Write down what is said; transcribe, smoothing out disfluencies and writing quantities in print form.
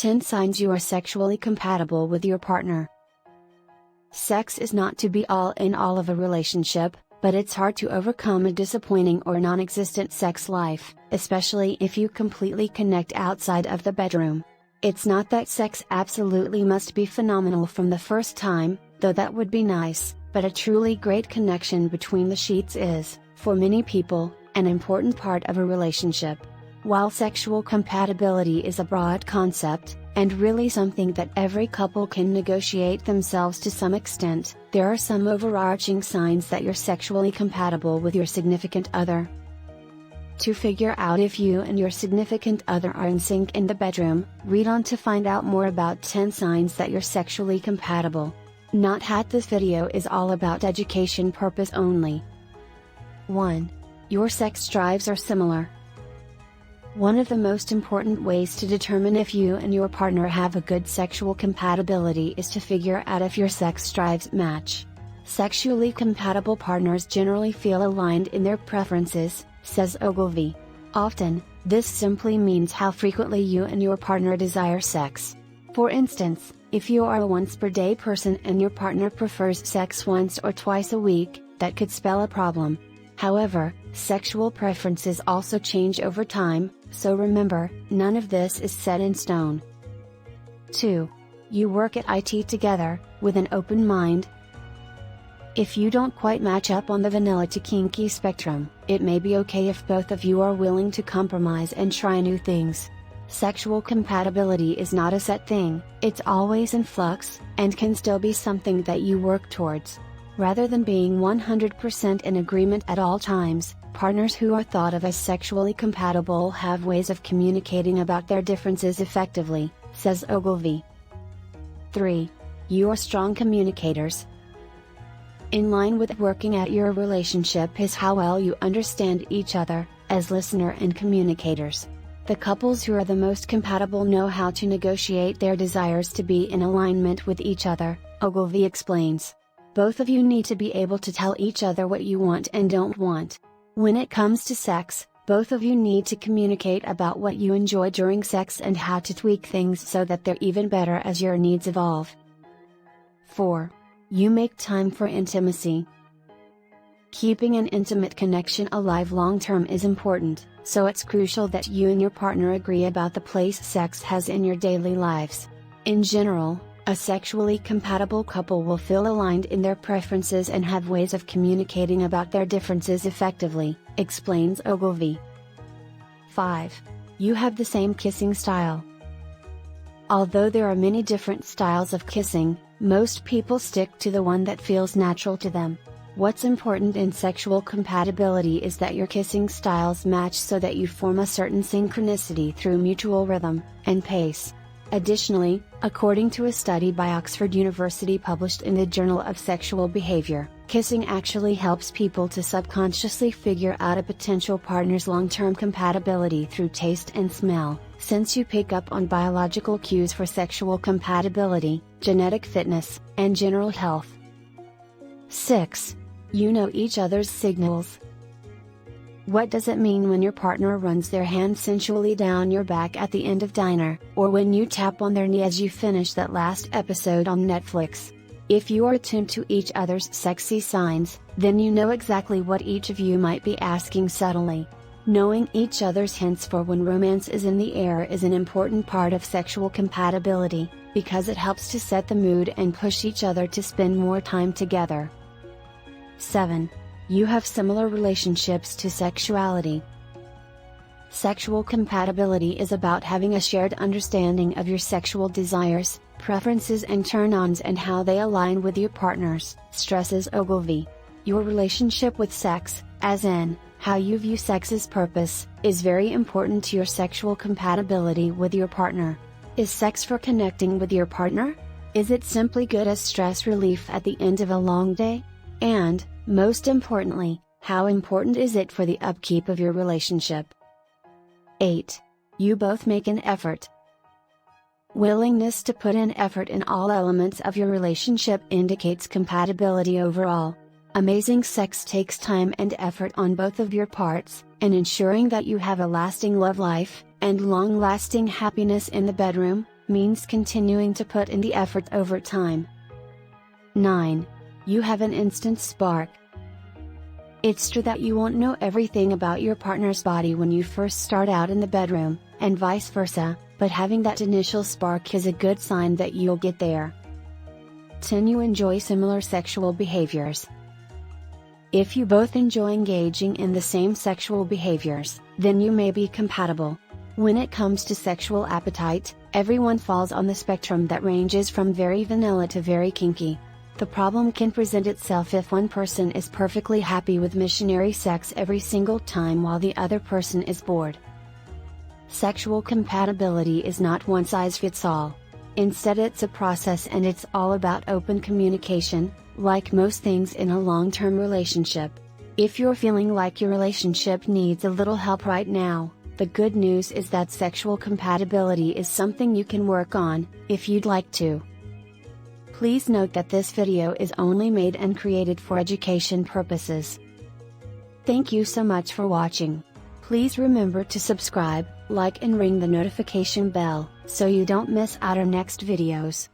10 signs you are sexually compatible with your partner. Sex is not to be all in all of a relationship, but it's hard to overcome a disappointing or non-existent sex life, especially if you completely connect outside of the bedroom. It's not that sex absolutely must be phenomenal from the first time, though that would be nice, but a truly great connection between the sheets is, for many people, an important part of a relationship. While sexual compatibility is a broad concept, and really something that every couple can negotiate themselves to some extent, there are some overarching signs that you're sexually compatible with your significant other. To figure out if you and your significant other are in sync in the bedroom, read on to find out more about 10 signs that you're sexually compatible. Not that this video is all about education purpose only. 1. Your sex drives are similar. One of the most important ways to determine if you and your partner have a good sexual compatibility is to figure out if your sex drives match. Sexually compatible partners generally feel aligned in their preferences, says Ogilvy. Often, this simply means how frequently you and your partner desire sex. For instance, if you are a once-per-day person and your partner prefers sex once or twice a week, that could spell a problem. However, sexual preferences also change over time, so remember, none of this is set in stone. 2. You work at IT together, with an open mind. If you don't quite match up on the vanilla to kinky spectrum, it may be okay if both of you are willing to compromise and try new things. Sexual compatibility is not a set thing, it's always in flux, and can still be something that you work towards. Rather than being 100% in agreement at all times, partners who are thought of as sexually compatible have ways of communicating about their differences effectively, says Ogilvy. 3. You are strong communicators. In line with working at your relationship is how well you understand each other, as listener and communicators. The couples who are the most compatible know how to negotiate their desires to be in alignment with each other, Ogilvy explains. Both of you need to be able to tell each other what you want and don't want. When it comes to sex, both of you need to communicate about what you enjoy during sex and how to tweak things so that they're even better as your needs evolve. 4. You make time for intimacy. Keeping an intimate connection alive long-term is important, so it's crucial that you and your partner agree about the place sex has in your daily lives. In general, a sexually compatible couple will feel aligned in their preferences and have ways of communicating about their differences effectively, explains Ogilvy. 5. You have the same kissing style. Although there are many different styles of kissing, most people stick to the one that feels natural to them. What's important in sexual compatibility is that your kissing styles match so that you form a certain synchronicity through mutual rhythm and pace. Additionally, according to a study by Oxford University published in the Journal of Sexual Behavior, kissing actually helps people to subconsciously figure out a potential partner's long-term compatibility through taste and smell, since you pick up on biological cues for sexual compatibility, genetic fitness, and general health. 6. You know each other's signals. What does it mean when your partner runs their hand sensually down your back at the end of dinner, or when you tap on their knee as you finish that last episode on Netflix? If you are attuned to each other's sexy signs, then you know exactly what each of you might be asking subtly. Knowing each other's hints for when romance is in the air is an important part of sexual compatibility, because it helps to set the mood and push each other to spend more time together. 7. You have similar relationships to sexuality. Sexual compatibility is about having a shared understanding of your sexual desires, preferences and turn-ons and how they align with your partner's, stresses Ogilvy. Your relationship with sex, as in, how you view sex's purpose, is very important to your sexual compatibility with your partner. Is sex for connecting with your partner? Is it simply good as stress relief at the end of a long day? And, most importantly, how important is it for the upkeep of your relationship? 8. You both make an effort. Willingness to put in effort in all elements of your relationship indicates compatibility overall. Amazing sex takes time and effort on both of your parts, and ensuring that you have a lasting love life, And long-lasting happiness in the bedroom means continuing to put in the effort over time. 9. You have an instant spark. It's true that you won't know everything about your partner's body when you first start out in the bedroom, and vice versa, but having that initial spark is a good sign that you'll get there. 10. You enjoy similar sexual behaviors. If you both enjoy engaging in the same sexual behaviors, then you may be compatible. When it comes to sexual appetite, everyone falls on the spectrum that ranges from very vanilla to very kinky. The problem can present itself if one person is perfectly happy with missionary sex every single time while the other person is bored. Sexual compatibility is not one size fits all. Instead, it's a process, and it's all about open communication, like most things in a long-term relationship. If you're feeling like your relationship needs a little help right now, the good news is that sexual compatibility is something you can work on, if you'd like to. Please note that this video is only made and created for education purposes. Thank you so much for watching. Please remember to subscribe, like and ring the notification bell, so you don't miss out our next videos.